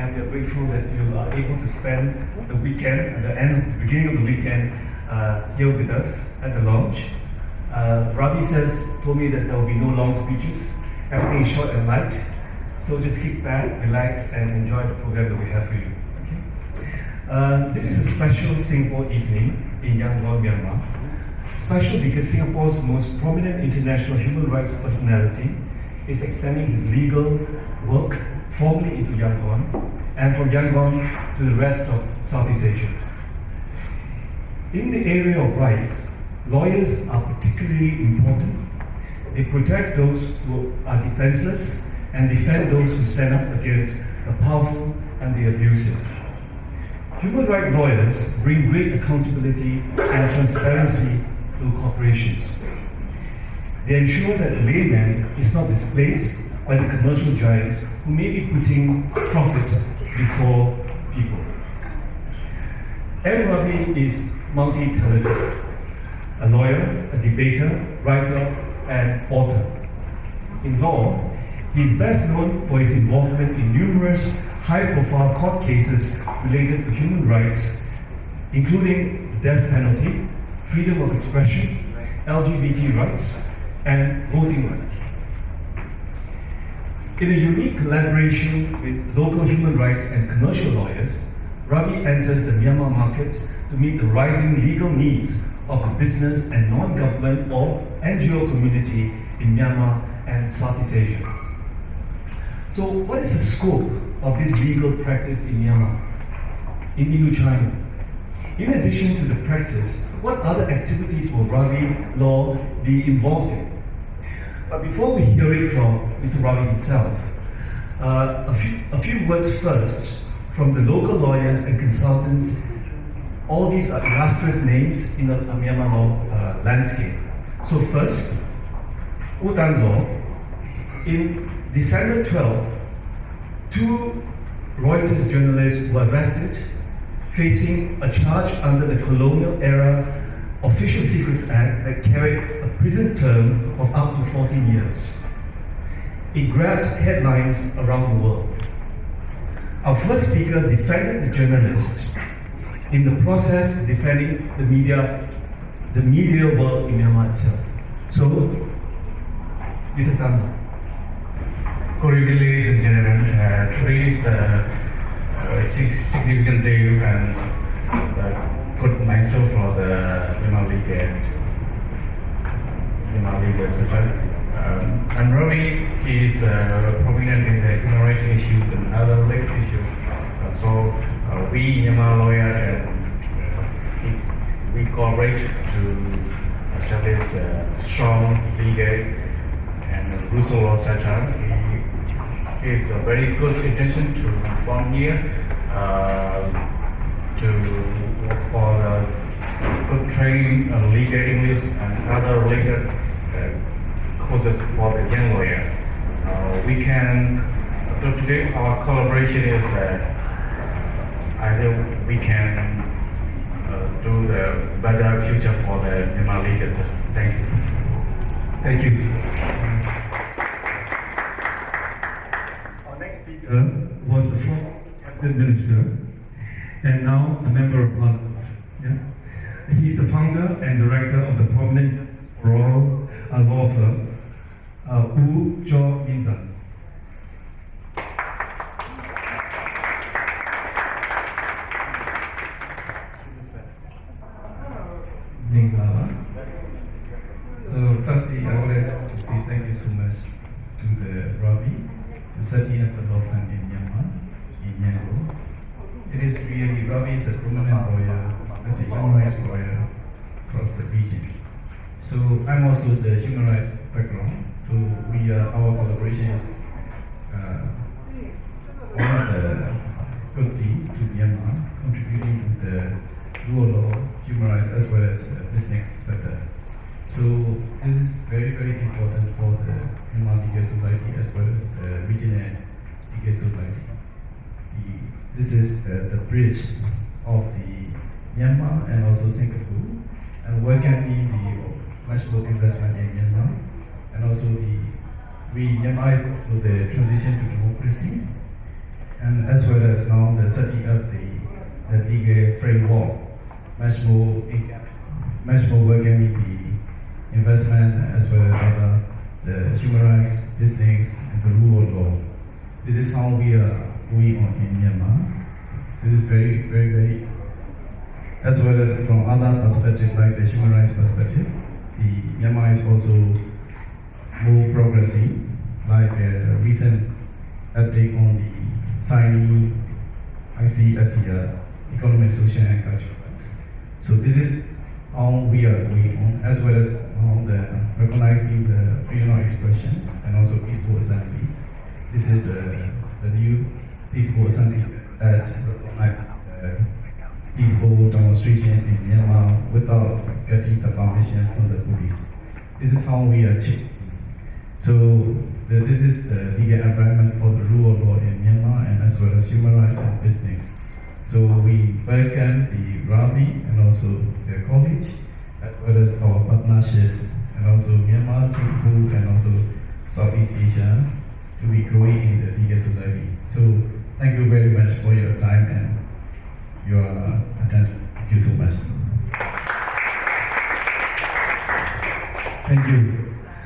and we are grateful that you are able to spend the weekend, the beginning of the weekend, here with us at the lounge. Ravi told me that there will be no long speeches. Everything is short and light. So just kick back, relax, and enjoy the program that we have for you. Okay? This is a special Singapore evening in Yangon, Myanmar. Special because Singapore's most prominent international human rights personality is extending his legal work formally into Yangon, and from Yangon to the rest of Southeast Asia. In the area of rights, lawyers are particularly important. They protect those who are defenseless and defend those who stand up against the powerful and the abusive. Human rights lawyers bring great accountability and transparency to corporations. They ensure that the layman is not displaced by the commercial giants who may be putting profits before people. M Ravi is multi-talented, a lawyer, a debater, writer, and author. In law, he is best known for his involvement in numerous high-profile court cases related to human rights, including the death penalty, freedom of expression, LGBT rights, and voting rights. In a unique collaboration with local human rights and commercial lawyers, Ravi enters the Myanmar market to meet the rising legal needs of the business and non-government or NGO community in Myanmar and Southeast Asia. So what is the scope of this legal practice in Myanmar, in Indochina? In addition to the practice, what other activities will Ravi Law be involved in? But before we hear it from Mr. Ravi himself, a few words first from the local lawyers and consultants. All these are illustrious names in the Myanmar law landscape. So first, U Tan Law. In December 12, two Reuters journalists were arrested, facing a charge under the Colonial Era Official Secrets Act that carried a prison term of up to 14 years. It grabbed headlines around the world. Our first speaker defended the journalist, in the process defending the media world in Myanmar itself. So, Mr. Tan. Good evening, ladies and gentlemen. Today is a significant day and good milestone for the Myanmar League, etc. M Ravi is prominent in the human rights issues and other legal issues. So we Myanmar lawyers we cooperate to establish strong legal and rules of law, etc. It's a very good intention to come here to work for the good training of legal English and other related courses for the young lawyer. So today our collaboration is I think we can do the better future for the Myanmar leaders. Thank you. Thank you. Our next speaker was the former cabinet minister and now a member of Parliament. Yeah? He's the founder and director of the prominent Justice for All law firm, Wu Jo Minzan. So firstly, I would like to say thank you so much to the Ravi for setting up the law firm in Myanmar, in Yangon. It is really, Ravi is a prominent lawyer, as a human rights lawyer across the region. So I'm also the human rights background. So our collaboration is one of the good thing to Myanmar, contributing to the rule of law, human rights, as well as the business sector. So this is very, very important for the Myanmar legal society as well as the regional legal society. This is the bridge of the Myanmar and also Singapore, and welcoming the much more investment in Myanmar, and also Myanmar for the transition to democracy, and as well as now the setting up the legal framework, much more working with the investment as well as other the human rights, business, and the rule of law. This is how we are going on in Myanmar. So this is very, as well as from other perspective like the human rights perspective, the Myanmar is also more progressive, like a recent update on the signing ICSER, economic, social, and cultural rights. So this is how we are going on, as well as recognizing the freedom of expression and also peaceful assembly. This is the new peaceful assembly that recognizes peaceful demonstration in Myanmar without getting the permission from the police. This is how we achieve. So this is the legal environment for the rule of law in Myanmar and as well as human rights and business. So we welcome the Ravi and also the college, as well as our partnership and also Myanmar, Singapore, and also Southeast Asia to be growing in the legal society. So thank you very much for your time and your attention. Thank you so much. Thank you.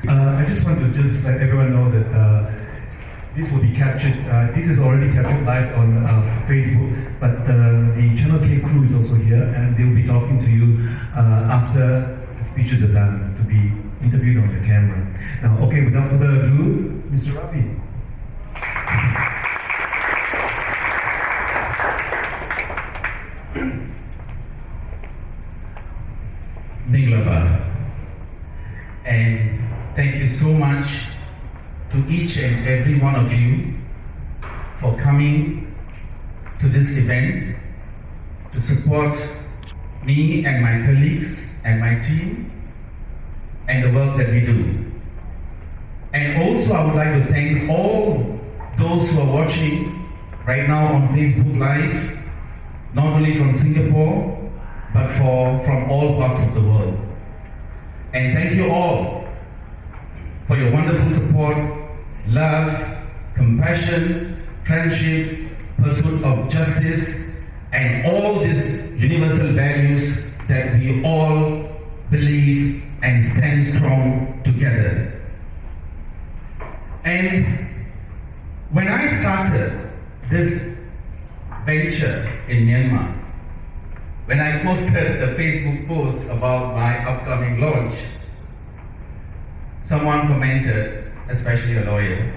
I just want to let everyone know that this will be captured. This is already captured live on Facebook, but the Channel K crew is also here, and they will be talking to you after the speeches are done to be interviewed on the camera. Now, okay, without further ado, Mr. Ravi. Ninglaba. And thank you so much to each and every one of you for coming to this event to support me and my colleagues and my team and the work that we do. And also I would like to thank all those who are watching right now on Facebook Live, not only from Singapore, but from all parts of the world. And thank you all for your wonderful support, love, compassion, friendship, pursuit of justice, and all these universal values that we all believe and stand strong together. And when I started this venture in Myanmar, when I posted the Facebook post about my upcoming launch, someone commented, especially a lawyer,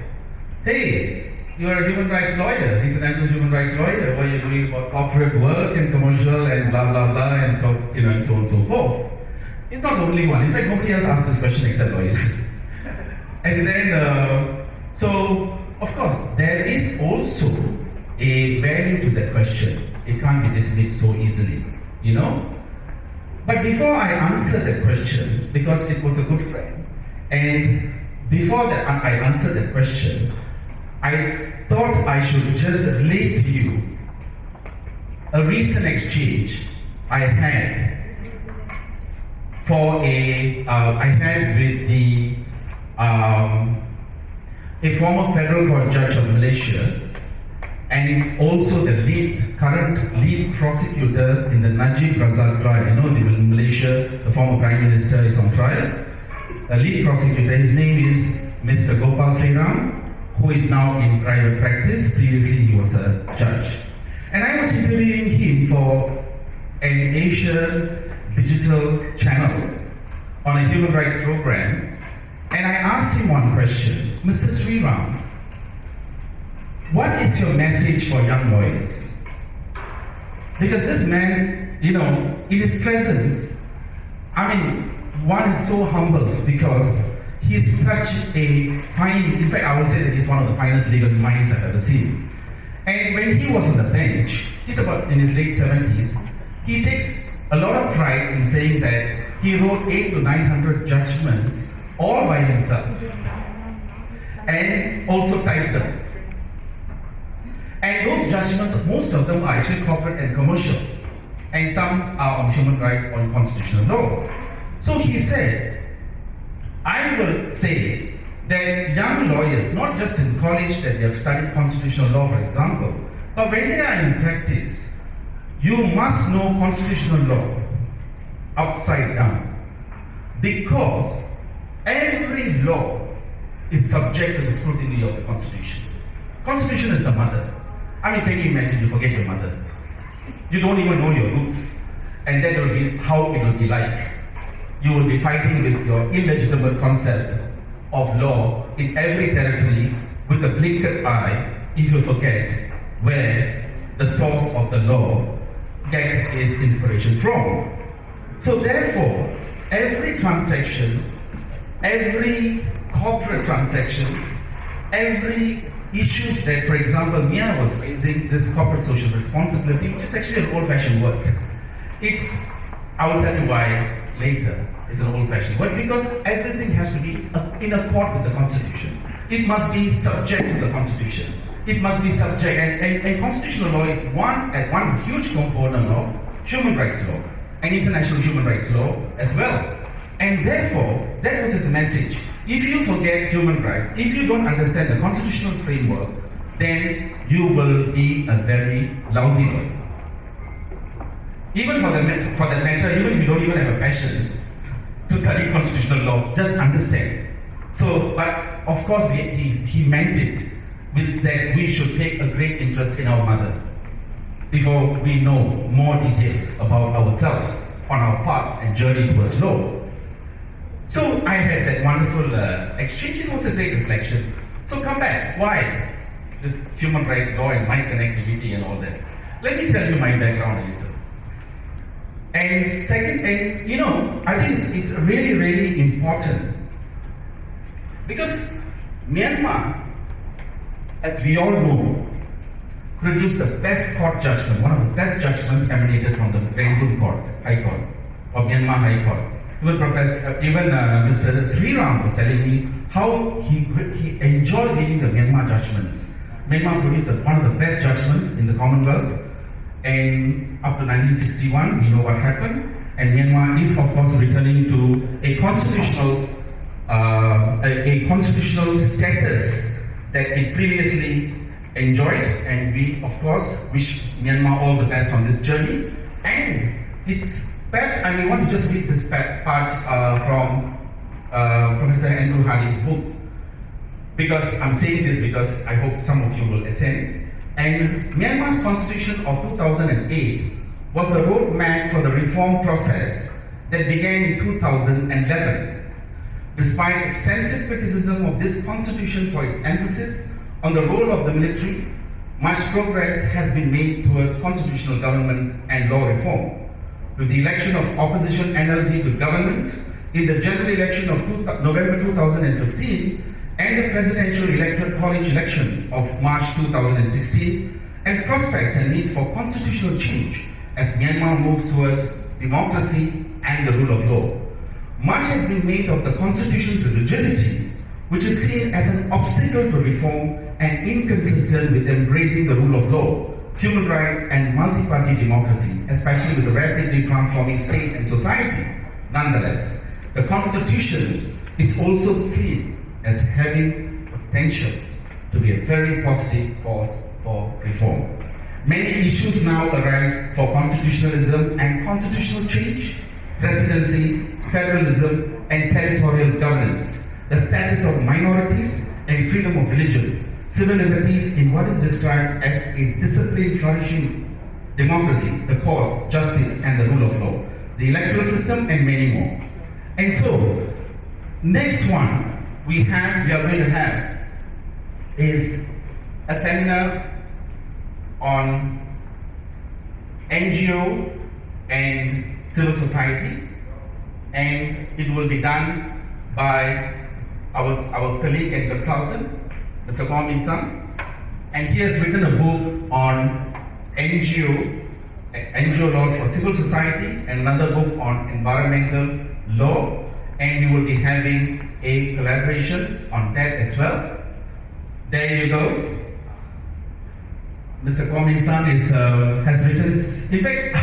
"Hey, you are a human rights lawyer, international human rights lawyer. What are you doing about corporate work and commercial and blah blah blah and stuff, and so on and so forth." It's not the only one. In fact, nobody else asked this question except lawyers. And then, so of course, there is also a value to that question. It can't be dismissed so easily, But before I answer that question, because it was a good friend, and before that I answered that question, I thought I should just relate to you a recent exchange I had with a former federal court judge of Malaysia, and also the current lead prosecutor in the Najib Razak trial. In Malaysia, the former Prime Minister is on trial. The lead prosecutor, his name is Mr. Gopal Sriram, who is now in private practice. Previously, he was a judge. And I was interviewing him for an Asia digital channel on a human rights program. And I asked him one question, "Mr. Sriram, what is your message for young lawyers?" Because this man, in his presence, one is so humbled because he's such a fine, in fact, I would say that he's one of the finest legal minds I've ever seen. And when he was on the bench, he's about in his late 70s, he takes a lot of pride in saying that he wrote 800 to 900 judgments all by himself and also typed them. And those judgments, most of them are actually corporate and commercial, and some are on human rights or constitutional law. So he said, I will say that young lawyers, not just in college that they have studied constitutional law, for example, But when they are in practice, you must know constitutional law upside down. Because every law is subject to the scrutiny of the Constitution. Constitution is the mother. I mean, can you imagine you forget your mother? You don't even know your roots. And that will be how it will be like. You will be fighting with your illegitimate concept of law in every territory with a blinkered eye if you forget where the source of the law gets its inspiration from. So therefore, every transaction, every corporate transactions, every issues that, for example, Mia was raising this corporate social responsibility, which is actually an old-fashioned word. I will tell you why later, it's an old-fashioned word, because everything has to be in accord with the Constitution. It must be subject to the Constitution. It must be subject, and constitutional law is one huge component of human rights law and international human rights law as well. And therefore, that was his message. If you forget human rights, if you don't understand the constitutional framework, then you will be a very lousy lawyer. Even for that matter, even if you don't even have a passion to study constitutional law, just understand. So, but of course, he meant it with that we should take a great interest in our mother before we know more details about ourselves on our path and journey towards law. So I had that wonderful exchange. It was a great reflection. So come back. Why this human rights law and my connectivity and all that? Let me tell you my background a little. And second, I think it's really, really important because Myanmar, as we all know, produced the best court judgment, one of the best judgments emanated from the Rangoon Court, High Court, or Myanmar High Court. Even Mr. Sriram was telling me how he enjoyed reading the Myanmar judgments. Myanmar produced one of the best judgments in the Commonwealth, and up to 1961, we know what happened. And Myanmar is, of course, returning to a constitutional status that it previously enjoyed. And we, of course, wish Myanmar all the best on this journey. And it's perhaps, I may want to just read this part from Professor Andrew Harding's book, because I'm saying this because I hope some of you will attend. And Myanmar's constitution of 2008 was a roadmap for the reform process that began in 2011. Despite extensive criticism of this constitution for its emphasis on the role of the military, much progress has been made towards constitutional government and law reform. With the election of opposition NLD to government in the general election of November 2015 and the presidential electoral college election of March 2016, and prospects and needs for constitutional change as Myanmar moves towards democracy and the rule of law. Much has been made of the constitution's rigidity, which is seen as an obstacle to reform and inconsistent with embracing the rule of law, human rights, and multi-party democracy, especially with the rapidly transforming state and society. Nonetheless, the Constitution is also seen as having potential to be a very positive force for reform. Many issues now arise for constitutionalism and constitutional change, presidency, federalism, and territorial governance, the status of minorities and freedom of religion, civil liberties in what is described as a disciplined, flourishing democracy, the courts, justice, and the rule of law, the electoral system, and many more. And so, next one we are going to have is a seminar on NGO and civil society, and it will be done by our colleague and consultant, Mr. Kwon Min Sung, and he has written a book on NGO laws for civil society, and another book on environmental law, and we will be having a collaboration on that as well. There you go. Mr. Kwon Min Sung has written, in fact,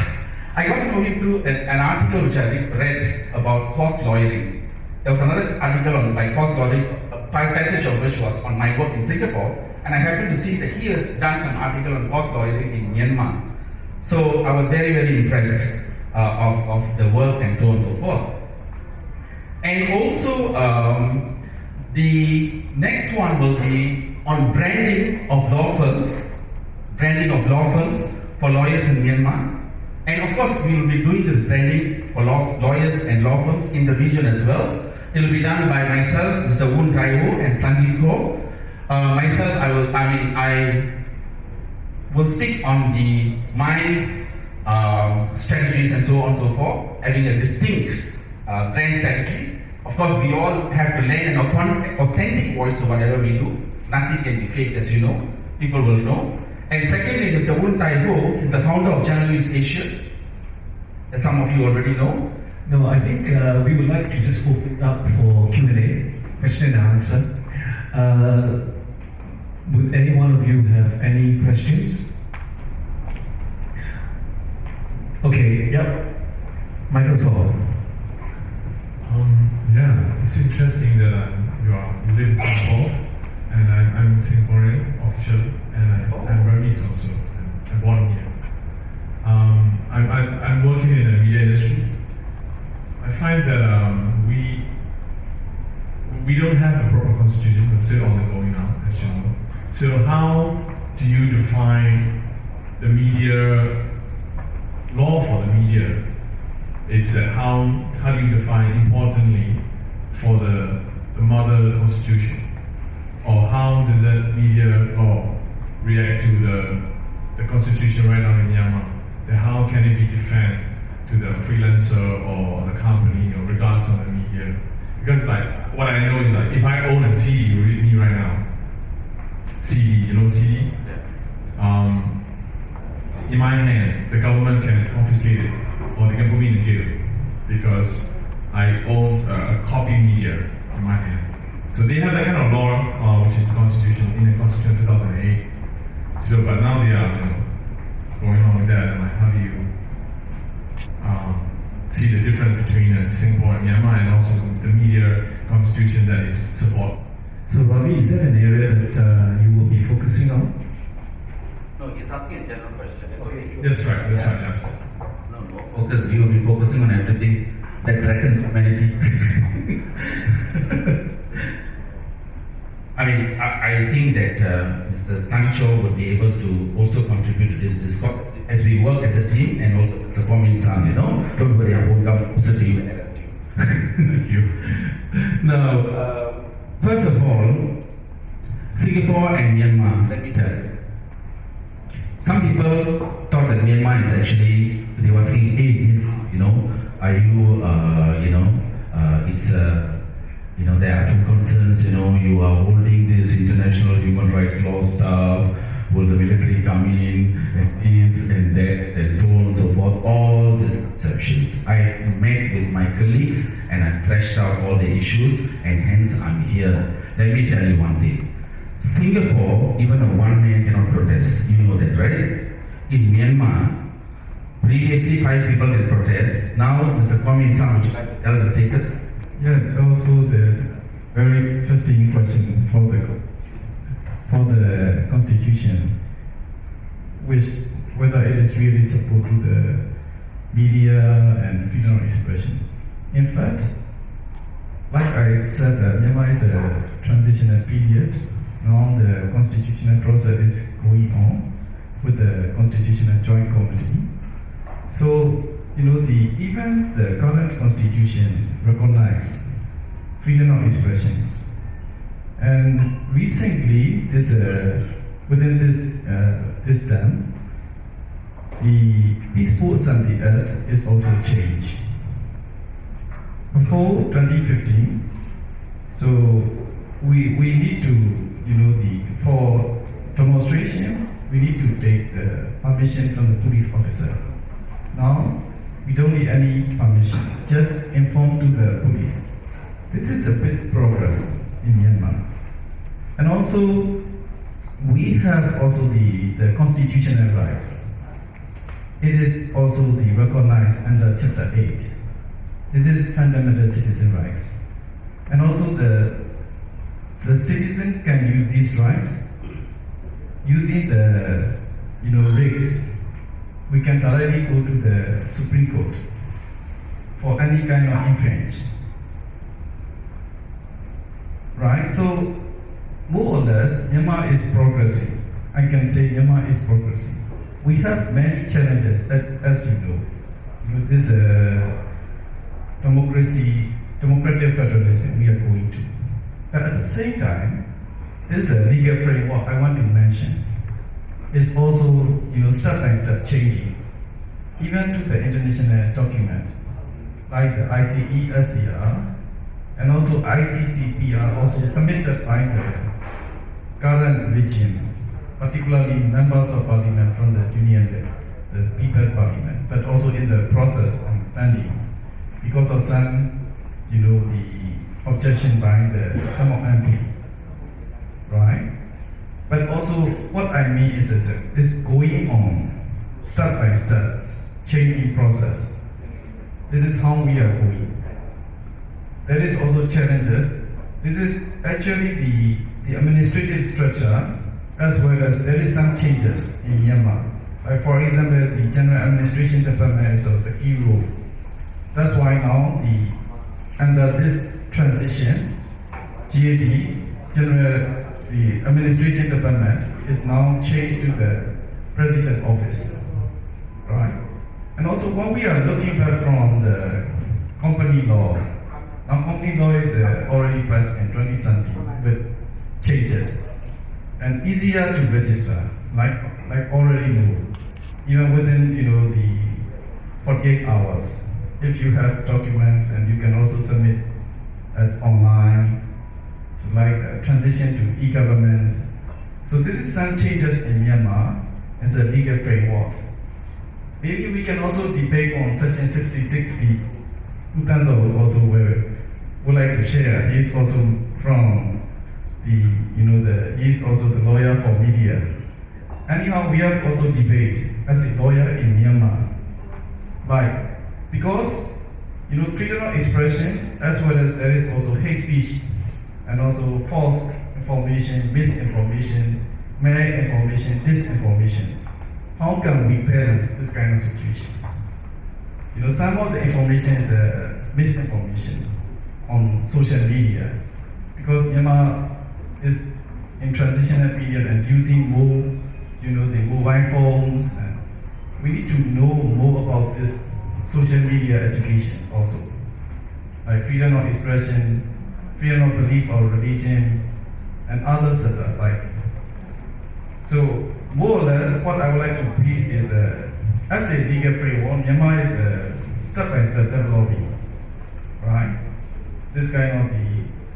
I got to know him through an article which I read about cost lawyering. There was another article by cost lawyering, a passage of which was on my work in Singapore, and and I happened to see that he has done some article on horse lawyering in Myanmar. So I was very, very impressed of the work and so on and so forth. And also, the next one will be on branding of law firms for lawyers in Myanmar. And of course, we will be doing this branding for lawyers and law firms in the region as well. It will be done by myself, Mr. Woon Tai-ho and Sandeep Kaur. Myself, I will speak on my strategies and so on and so forth, having a distinct brand strategy. Of course, we all have to lend an authentic voice to whatever we do. Nothing can be fake, as you know. People will know. And secondly, Mr. Woon Tai-ho is the founder of Channel News Asia, as some of you already know. No, I think we would like to just open it up for Q&A, question and answer. Would any one of you have any questions? Okay, yep. Michael Saul. Yeah, it's interesting that you live in Singapore, and I'm Singaporean officially, and I'm Burmese also. I'm born here. I'm working in the media industry. I find that we don't have a proper constitution, but still undergoing now, as you know. So how do you define the media law for the media? It's how do you define importantly for the mother constitution, or how does that media law react to the constitution right now in Myanmar? And how can it be defended to the freelancer or the company or regardless of the media? Because like what I know is like if I own a CD, you read me right now. CD, you know CD? In my hand, the government can confiscate it or they can put me in jail because I own a copy media in my hand. So they have that kind of law, which is Constitution in the Constitution 2008. So, but now they are going on with that. And like, how do you see the difference between Singapore and Myanmar, and also the media constitution that is support? So, Ravi, is that an area that you will be focusing on? No, he's asking a general question. Okay. That's right, yes. No, focus. We will be focusing on everything that threatens humanity. I mean, I think that Mr. Tan Cho would be able to also contribute to this discourse as we work as a team, and also Mr. Kwok Min Sang, don't worry, I won't come closer to you and arrest you. Thank you. Now, first of all, Singapore and Myanmar, let me tell you. Some people thought that Myanmar is actually, they were saying, hey, are you, it's there are some concerns, you are holding this international human rights law stuff, will the military come in, and this and that, and so on and so forth, all these conceptions. I met with my colleagues and I thrashed out all the issues, and hence I'm here. Let me tell you one thing. Singapore, even a one man cannot protest. You know that, right? In Myanmar, previously 5 people can protest. Now, Mr. Kwok Min Sang, would you like to tell the status? Yeah, also the very interesting question for the constitution, which whether it is really support to the media and freedom of expression. In fact, like I said, Myanmar is a transitional period. Now the constitutional process is going on with the constitutional joint committee. So even the current constitution recognizes freedom of expressions. And recently, within this term, the peaceful and the earth is also changed. Before 2015, so we need to, for demonstration, we need to take the permission from the police officer. Now, we don't need any permission, just inform to the police. This is a big progress in Myanmar. And also, we have also the constitutional rights. It is also recognized under Chapter 8. It is fundamental citizen rights. And also the citizen can use these rights using the rigs, we can directly go to the Supreme Court for any kind of infringe. Right? So more or less, Myanmar is progressing. I can say Myanmar is progressing. We have many challenges, as you know. This democratic federalism we are going to. But at the same time, this legal framework I want to mention is also step by step changing. Even to the international document like the ICE SCR and also ICCP are also submitted by the current regime, particularly members of parliament from the union, the people parliament, but also in the process of pending because of some, the objection by the some of MP, right? But also what I mean is it's going on step by step, changing process. This is how we are going. There is also challenges. This is actually the administrative structure as well as there is some changes in Myanmar. Like for example, the General Administration Department is of the key role. That's why now under this transition, GAD, the Administration Department is now changed to the President Office, right? And also what we are looking at from the company law, now company law is already passed in 2017 with changes and easier to register, like already know, even within the 48 hours. If you have documents and you can also submit it online, so like transition to e-government. So this is some changes in Myanmar as a legal framework. Maybe we can also debate on section 6060. Utanzo also would like to share. He's also from he's also the lawyer for media. Anyhow, we have also debate as a lawyer in Myanmar. Like, because freedom of expression as well as there is also hate speech and also false information, misinformation, malinformation, disinformation. How can we balance this kind of situation? Some of the information is misinformation on social media because Myanmar is in transitional period and using more, the mobile phones, and we need to know more about this social media education also, like freedom of expression, freedom of belief or religion, and others that are like. So more or less, what I would like to brief is, as a legal framework, Myanmar is step-by-step developing, right? This kind of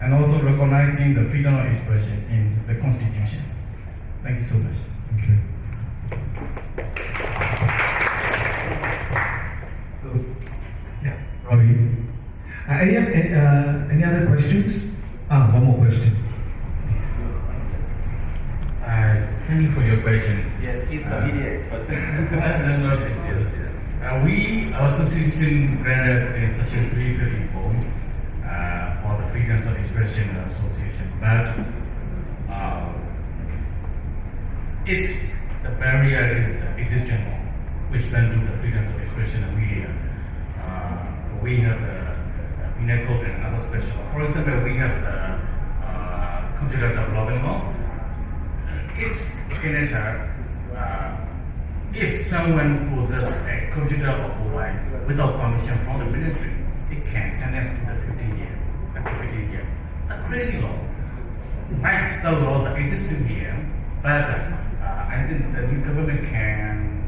and also recognizing the freedom of expression in the constitution. Thank you so much. Thank you. So, yeah, Ravi. Any other questions? One more question. Thank you for your question. Yes, he's the media expert. Our constitution granted in Section 354 for the freedoms of expression and association, but the barrier is the existing law, which then do the freedoms of expression and media. We have the penal code and other special law. For example, we have the computer development law. It can if someone possesses a computer or mobile without permission from the ministry, it can sentence to the 15 years. A crazy law. Like the laws are existing here, but I think the new government can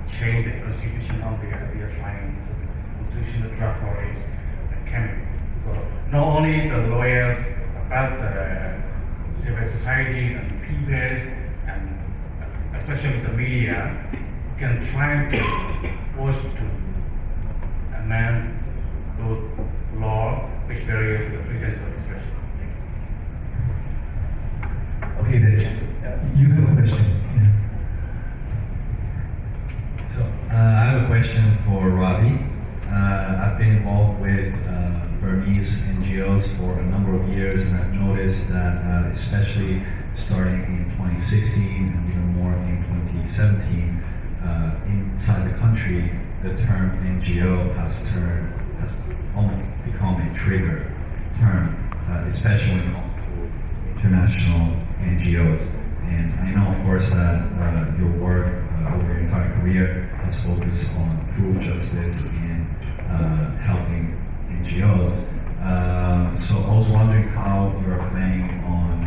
change the constitution on they are trying constitutional draft lawyers coming. So not only the lawyers, but the civil society and people, and especially the media, can try to push to amend the law which varies the freedom of expression. Okay, then. You have a question. So I have a question for Ravi. I've been involved with Burmese NGOs for a number of years, and I've noticed that especially starting in 2016 and even more in 2017, inside the country, the term NGO has almost become a trigger term, especially when it comes to international NGOs. And I know, of course, that your work over your entire career has focused on truth, justice, and helping NGOs. So I was wondering how you are planning on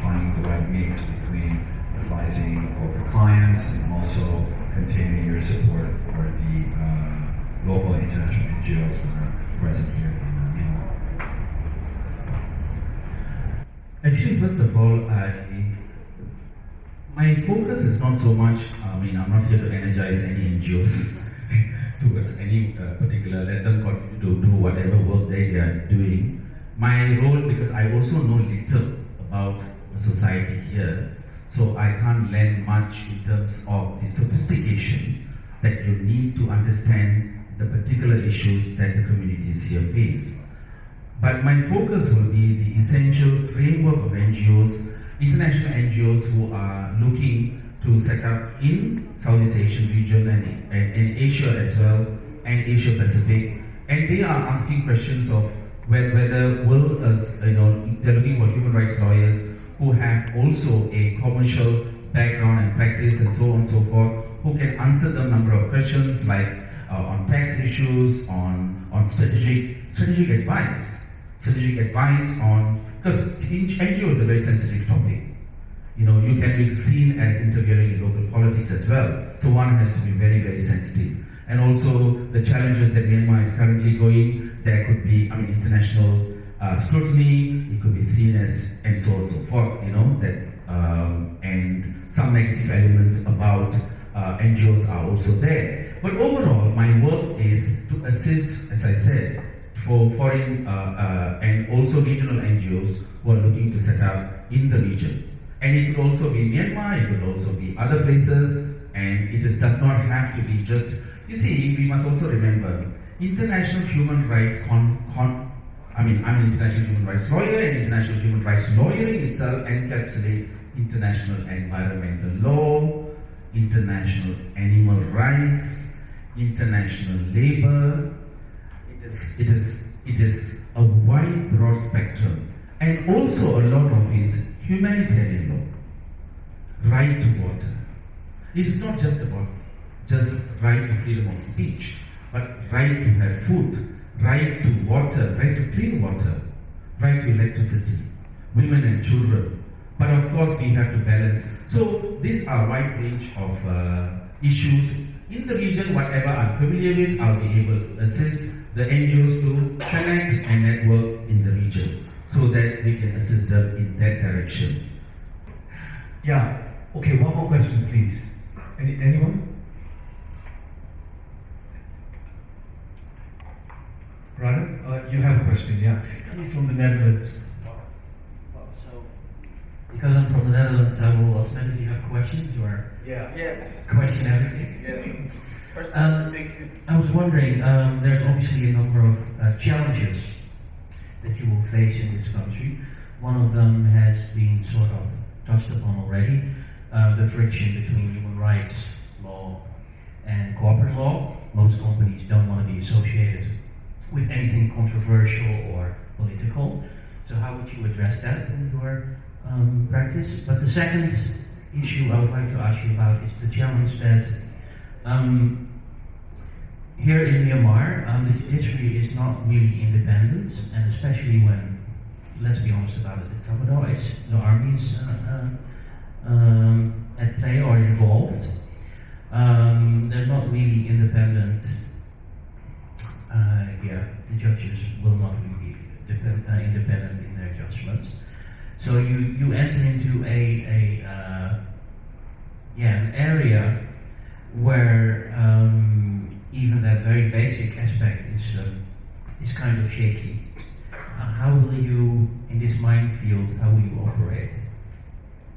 finding the right mix between advising corporate clients and also continuing your support for the local and international NGOs that are present here in Myanmar. Actually, first of all, my focus is not so much, I'm not here to energize any NGOs towards any particular, let them continue to do whatever work they are doing. My role, because I also know little about the society here, so I can't lend much in terms of the sophistication that you need to understand the particular issues that the communities here face. But my focus will be the essential framework of NGOs, international NGOs who are looking to set up in Southeast Asian region and Asia as well, and Asia Pacific. And they are asking questions of whether they're looking for human rights lawyers who have also a commercial background and practice and so on and so forth, who can answer the number of questions like on tax issues, on strategic advice on, because NGO is a very sensitive topic. You can be seen as interfering in local politics as well. So one has to be very, very sensitive. And also the challenges that Myanmar is currently going, there could be, international scrutiny, it could be seen as, and so on and so forth, and some negative element about NGOs are also there. But overall, my work is to assist, as I said, for foreign and also regional NGOs who are looking to set up in the region. And it could also be Myanmar, it could also be other places, and it does not have to be just, you see, we must also remember, international human rights I'm an international human rights lawyer, and international human rights lawyering itself encapsulates international environmental law, international animal rights, international labor. It is a wide, broad spectrum, and also a lot of it is humanitarian law, right to water. It is not just about right to freedom of speech, but right to have food, right to water, right to clean water, right to electricity, women and children. But of course, we have to balance. So these are a wide range of issues in the region. Whatever I'm familiar with, I'll be able to assist the NGOs to connect and network in the region so that we can assist them in that direction. Yeah. Okay, one more question, please. Anyone? Brother, you have a question, yeah. He's from the Netherlands. So, because I'm from the Netherlands, I will automatically have questions or question everything. Yes. First, I was wondering, there's obviously a number of challenges that you will face in this country. One of them has been sort of touched upon already, the friction between human rights law and corporate law. Most companies don't want to be associated with anything controversial or political. So how would you address that in your practice? But the second issue I would like to ask you about is the challenge that here in Myanmar, the judiciary is not really independent, and especially when, let's be honest about it, the army is at play or involved. There's not really independent. The judges will not really be independent in their judgments. So you enter into an area where even that very basic aspect is kind of shaky. How will you, in this minefield, how will you operate?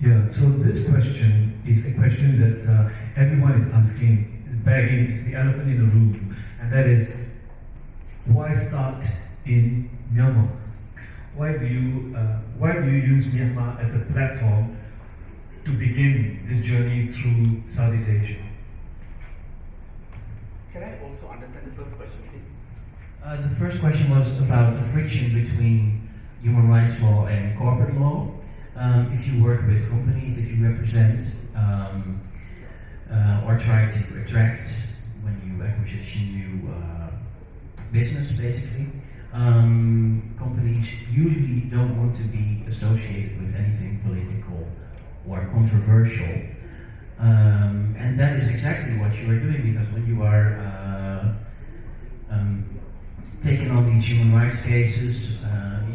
Yeah, so this question is a question that everyone is asking, is begging, it's the elephant in the room, and that is, why start in Myanmar? Why do you use Myanmar as a platform to begin this journey through Southeast Asia? Can I also understand the first question, please? The first question was about the friction between human rights law and corporate law. If you work with companies that you represent, or try to attract when you acquisition new business, basically, companies usually don't want to be associated with anything political or controversial. And that is exactly what you are doing, because when you are taking on these human rights cases,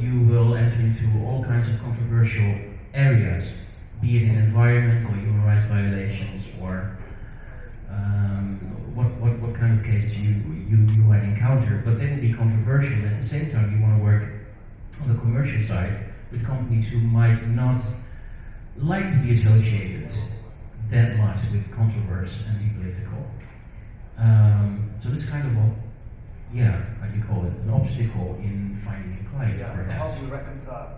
you will enter into all kinds of controversial areas, be it in environment or human rights violations, or what kind of case you might encounter. But they will be controversial. At the same time, you want to work on the commercial side with companies who might not like to be associated that much with controversy and be political. So this kind of how do you call it, an obstacle in finding a client, Yeah, so how perhaps. do you reconcile?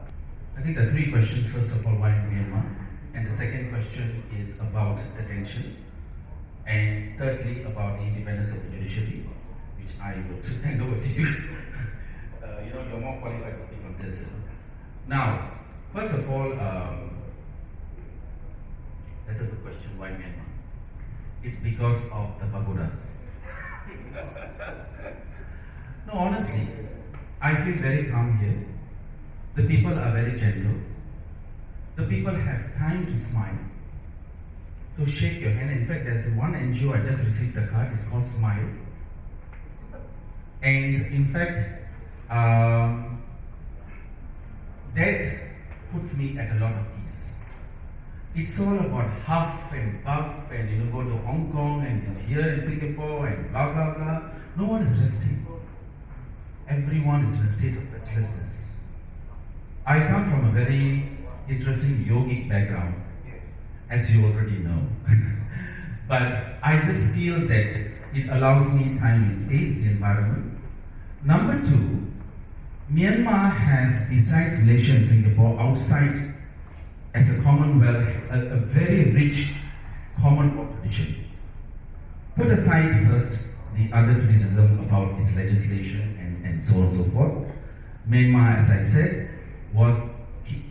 I think there are three questions. First of all, why Myanmar? And the second question is about the tension. And thirdly, about the independence of the judiciary, which I would hand over to you. You're more qualified to speak on this. Now, first of all, that's a good question. Why Myanmar? It's because of the pagodas. No, honestly, I feel very calm here. The people are very gentle. The people have time to smile, to shake your hand. In fact, there's one NGO, I just received a card, it's called Smile. And in fact, that puts me at a lot of ease. It's all about huff and puff and go to Hong Kong and here in Singapore and blah blah blah. No one is resting. Everyone is in a state of restlessness. I come from a very interesting yogic background, as you already know. But I just feel that it allows me time and space, the environment. Number two, Myanmar has, besides Malaysia and Singapore, outside as a commonwealth, a very rich common law tradition. Put aside first the other criticism about its legislation and so on and so forth. Myanmar, as I said, was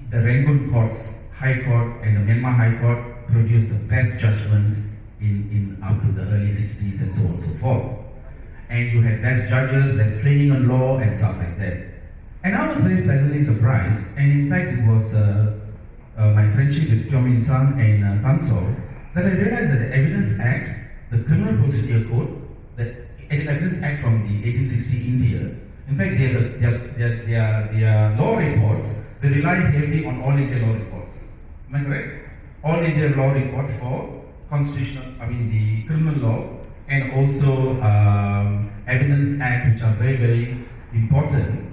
the Rangoon courts, High Court and the Myanmar High Court produced the best judgments in up to the early 60s and so on and so forth. And you had best judges, best training on law and stuff like that. And I was very pleasantly surprised, and in fact it was my friendship with Kyo Min Sang and Tan So that I realized that the Evidence Act, the Criminal Procedure Code, the Evidence Act from the 1860 India, in fact their law reports, they rely heavily on All India law reports. Am I correct? All India law reports for the criminal law, and also Evidence Act, which are very, very important,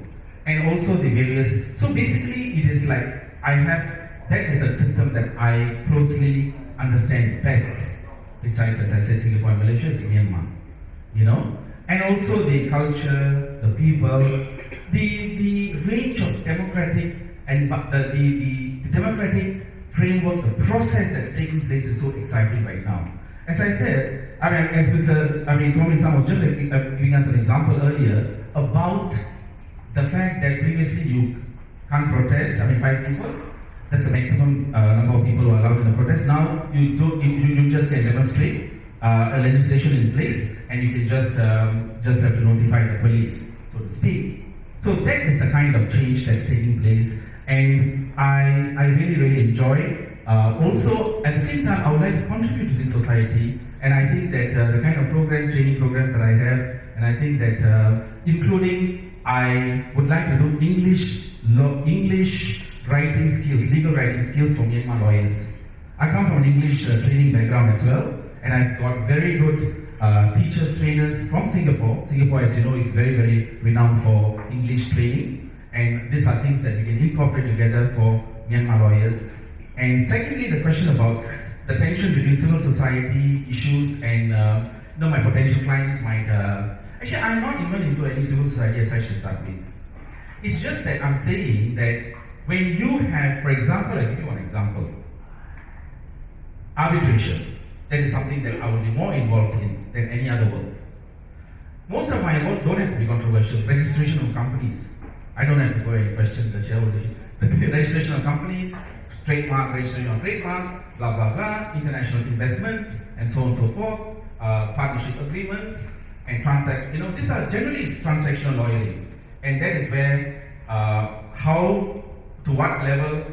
and also the various. So basically, it is like that is a system that I closely understand best. Besides, as I said, Singapore and Malaysia, is Myanmar. And also the culture, the people, the range of democratic and the democratic framework, the process that's taking place is so exciting right now. As I said, as Kyo Min Sang was just giving us an example earlier about the fact that previously you can't protest. 5 people. That's the maximum number of people who are allowed in a protest. Now you just can demonstrate a legislation in place, and you can just have to notify the police, so to speak. So that is the kind of change that's taking place, and I really, really enjoy. Also, at the same time, I would like to contribute to this society, and I think that the kind of training programs that I have, and I think that including, I would like to do English writing skills, legal writing skills for Myanmar lawyers. I come from an English training background as well, and I've got very good teachers, trainers from Singapore. Singapore, as you know, is very, very renowned for English training, and these are things that we can incorporate together for Myanmar lawyers. And secondly, the question about the tension between civil society issues and my potential clients might. Actually, I'm not even into any civil society as such to start with. It's just that I'm saying that when you have, for example, I'll give you one example. arbitration. That is something that I will be more involved in than any other work. Most of my work don't have to be controversial. Registration of companies. I don't have to go and question the shareholdership. The registration of companies, trademark, registration of trademarks, blah blah blah, international investments, and so on and so forth, partnership agreements, and transact. These are generally it's transactional lawyering, and that is where how to what level.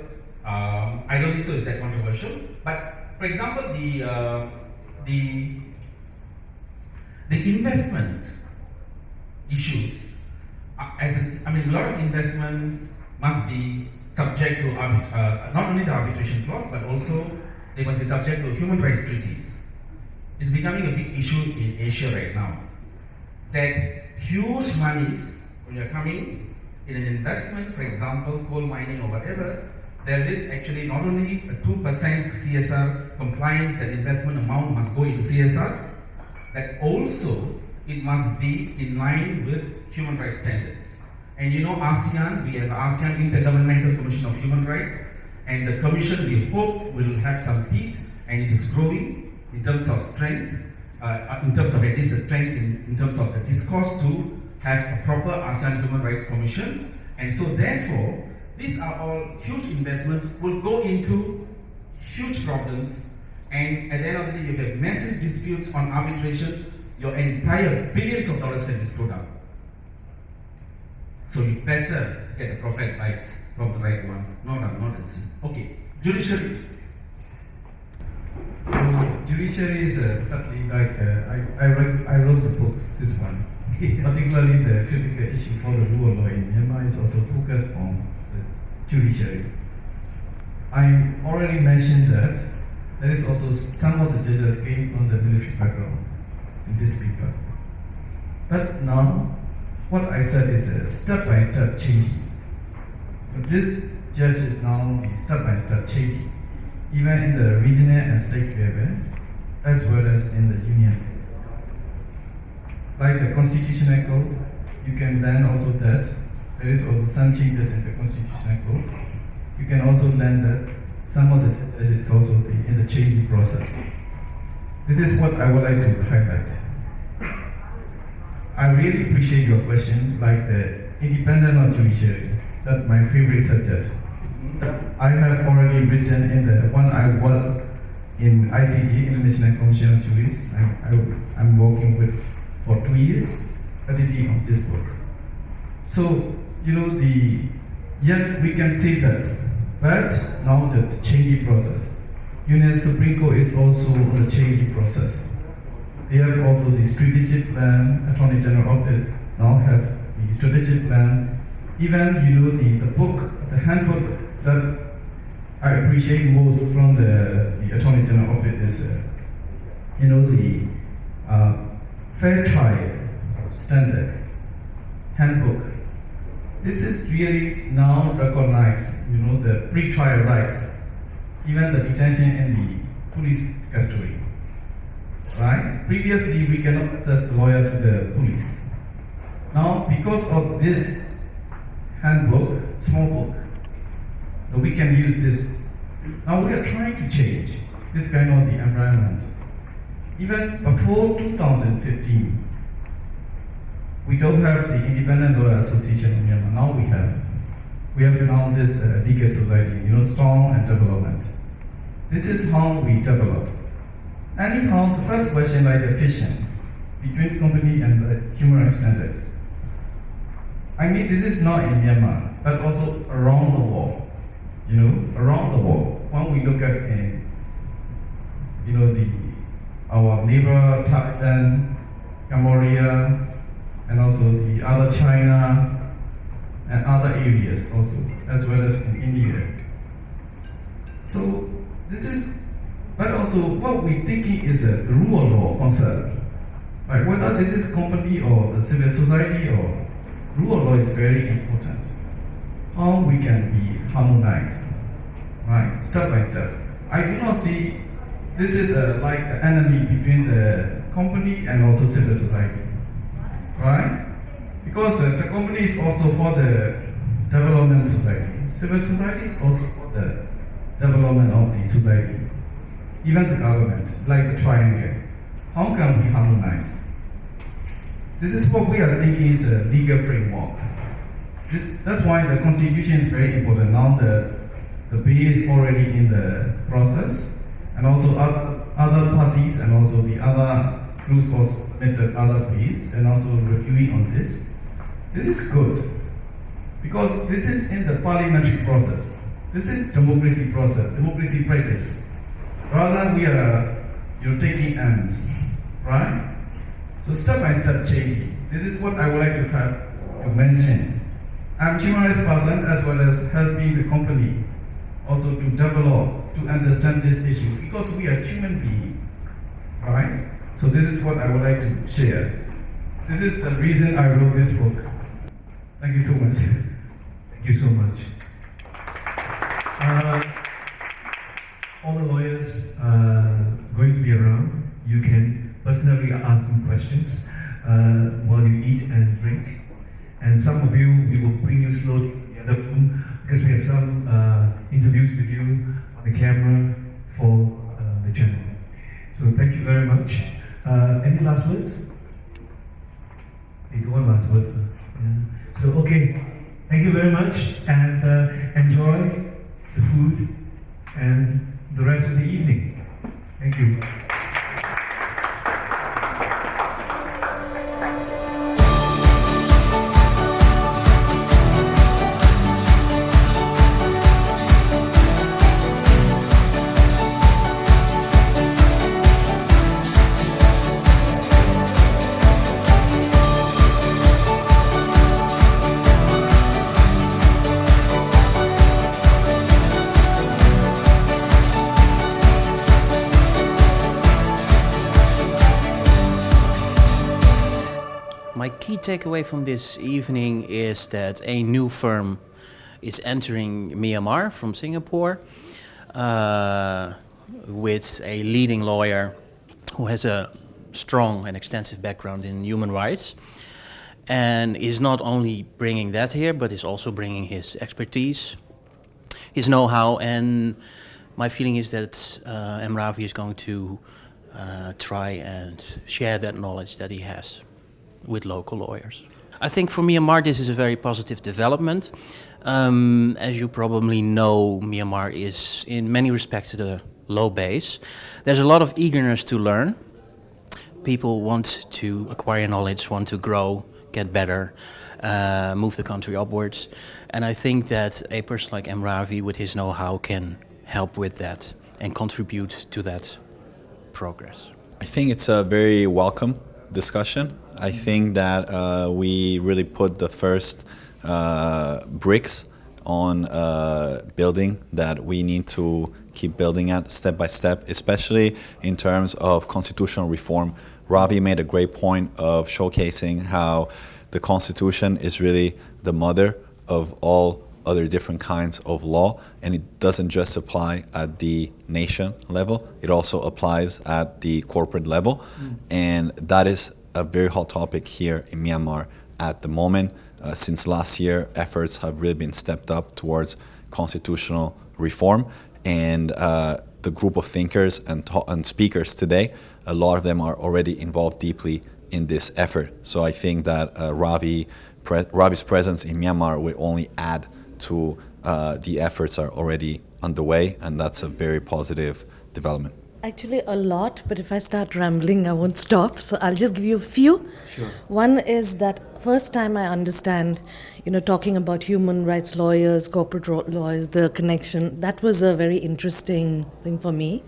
I don't think so is that controversial. But for example, the investment issues. A lot of investments must be subject to not only the arbitration clause, but also they must be subject to human rights treaties. It's becoming a big issue in Asia right now. That huge monies, when you're coming in an investment, for example, coal mining or whatever, there is actually not only a 2% CSR compliance, that investment amount must go into CSR, that also it must be in line with human rights standards. And ASEAN, we have ASEAN Intergovernmental Commission of Human Rights, and the commission we hope will have some teeth, and it is growing in terms of strength, in terms of at least the strength in terms of the discourse to have a proper ASEAN Human Rights Commission. And so therefore, these are all huge investments, will go into huge problems, and at the end of the day, you have massive disputes on arbitration, your entire billions of dollars can be screwed up. So you better get the proper advice from the right one, not this. Okay, judiciary. Judiciary is partly like I wrote the books, this one. Particularly the critical issue for the rule of law in Myanmar is also focused on the judiciary. I already mentioned that there is also some of the judges came from the military background in this paper. But now, what I said is a step-by-step changing. But this judge is now the step-by-step changing, even in the regional and state level, as well as in the union. Like the constitutional code, you can learn also that there is also some changes in the constitutional code. You can also learn that some of the judges is also in the changing process. This is what I would like to highlight. I really appreciate your question, like the independent of judiciary. That's my favorite subject. I have already written in the one I was in ICJ, International Commission of Jurists. I'm working with for 2 years, editing of this book. So, yet we can say that, but now the changing process. Union Supreme Court is also on the changing process. They have also the strategic plan, Attorney General Office now have the strategic plan. Even, the book, the handbook that I appreciate most from the Attorney General Office is, the fair trial standard handbook. This is really now recognized, the pre-trial rights, even the detention and the police custody. Right? Previously, we cannot access the lawyer to the police. Now, because of this handbook, small book, we can use this. Now we are trying to change this kind of the environment. Even before 2015, we don't have the Independent Lawyer Association in Myanmar. Now we have. We have now this legal society, strong and development. This is how we develop. Anyhow, the first question, like the fission between company and the human rights standards. This is not in Myanmar, but also around the world. Around the world. When we look at, our neighbor Thailand, Cambodia, and also the other China and other areas also, as well as in India. So this is. But also, what we're thinking is a rule of law concept. Like whether this is company or the civil society or rule of law is very important. How we can be harmonized, right? Step by step. I do not see this is like an enemy between the company and also civil society, right? Because the company is also for the development society. Civil society is also for the development of the society. even the government, like the triangle. How can we harmonize? This is what we are thinking is a legal framework. That's why the constitution is very important. Now the bill is already in the process, and also other parties and also the other groups was submitted other bills and also reviewing on this. This is good because this is in the parliamentary process. This is democracy process, democracy practice. Rather we are taking ends, right? So step by step changing. This is what I would like to have to mention. I'm a human rights person as well as helping the company also to develop, to understand this issue because we are human beings, right? So this is what I would like to share. This is the reason I wrote this book. Thank you so much. Thank you so much. All the lawyers going to be around. You can personally ask them questions while you eat and drink. And some of you, we will bring you slowly to the other room because we have some interviews with you on the camera for the channel. So thank you very much. Any last words? You don't want last words, though. Yeah. So okay, thank you very much, and enjoy the food and the rest of the evening. Thank you. My key takeaway from this evening is that a new firm is entering Myanmar from Singapore with a leading lawyer who has a strong and extensive background in human rights and is not only bringing that here but is also bringing his expertise, his know-how, and my feeling is that M Ravi is going to try and share that knowledge that he has with local lawyers. I think for Myanmar this is a very positive development. As you probably know, Myanmar is in many respects at a low base. There's a lot of eagerness to learn. People want to acquire knowledge, want to grow, get better, move the country upwards. And I think that a person like M Ravi with his know-how can help with that and contribute to that progress. I think it's a very welcome discussion. I think that we really put the first bricks on building that we need to keep building at step by step, especially in terms of constitutional reform. Ravi made a great point of showcasing how the Constitution is really the mother of all other different kinds of law, and it doesn't just apply at the nation level, it also applies at the corporate level. And that is a very hot topic here in Myanmar at the moment. Since last year, efforts have really been stepped up towards constitutional reform, and the group of thinkers and speakers today, a lot of them are already involved deeply in this effort. So I think that Ravi's presence in Myanmar will only add to the efforts that are already underway, and that's a very positive development. Actually, a lot, but if I start rambling, I won't stop. So I'll just give you a few. Sure. One is that first time I understand, talking about human rights lawyers, corporate lawyers, the connection, that was a very interesting thing for me.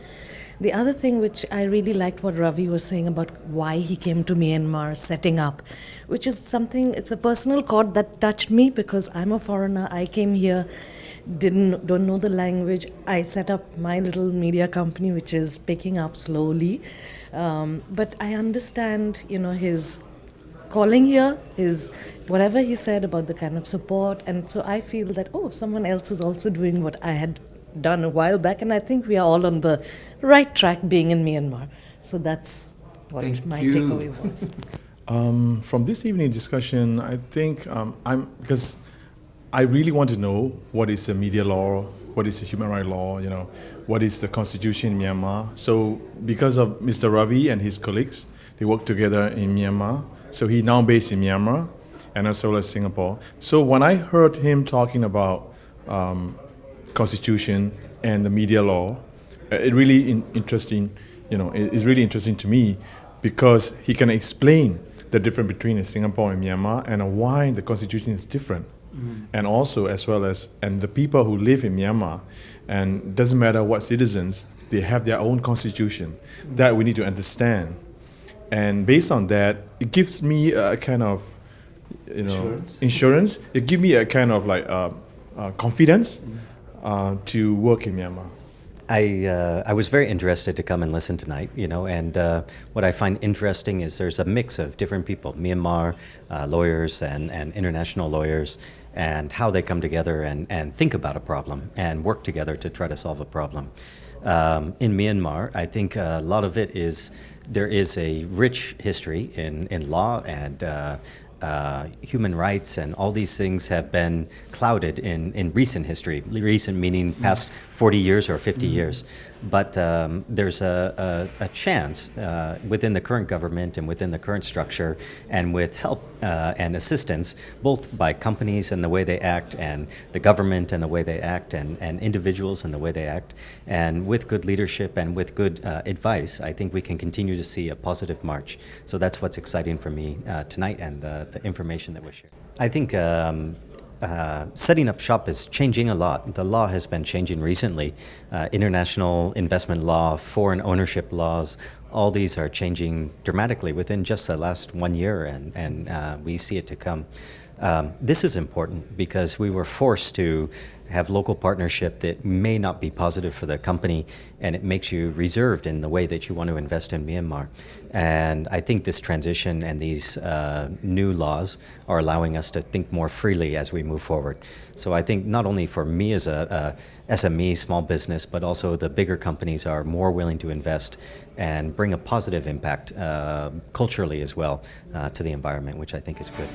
The other thing which I really liked what Ravi was saying about why he came to Myanmar, setting up, which is something, it's a personal chord that touched me because I'm a foreigner. I came here, don't know the language. I set up my little media company, which is picking up slowly. But I understand, his calling here, his whatever he said about the kind of support. And so I feel that, someone else is also doing what I had done a while back. And I think we are all on the right track being in Myanmar. So that's what my takeaway was. From this evening discussion, I think because I really want to know what is a media law, what is the human rights law, what is the constitution in Myanmar. So because of Mr. Ravi and his colleagues, they work together in Myanmar. So he now based in Myanmar and as well as Singapore. So when I heard him talking about constitution and the media law, it really interesting. It's really interesting to me because he can explain the difference between Singapore and Myanmar and why the constitution is different. And also as well as and the people who live in Myanmar, and it doesn't matter what citizens, they have their own constitution that we need to understand. And based on that, it gives me a kind of insurance. It gives me a kind of like confidence to work in Myanmar. I was very interested to come and listen tonight, and what I find interesting is there's a mix of different people, Myanmar lawyers and international lawyers, and how they come together and think about a problem and work together to try to solve a problem. In Myanmar, I think a lot of it is there is a rich history in law and human rights, and all these things have been clouded in recent history. Recent meaning past 40 years or 50 years. But there's a chance within the current government and within the current structure, and with help and assistance, both by companies and the way they act, and the government and the way they act, and individuals and the way they act, and with good leadership and with good advice, I think we can continue to see a positive march. So that's what's exciting for me tonight, and the information that we share. I think setting up shop is changing a lot. The law has been changing recently. International investment law, foreign ownership laws, all these are changing dramatically within just the last 1 year, and we see it to come. This is important because we were forced to have local partnership that may not be positive for the company, and it makes you reserved in the way that you want to invest in Myanmar. And I think this transition and these new laws are allowing us to think more freely as we move forward. So I think not only for me as a SME, small business, but also the bigger companies are more willing to invest and bring a positive impact culturally as well to the environment, which I think is good.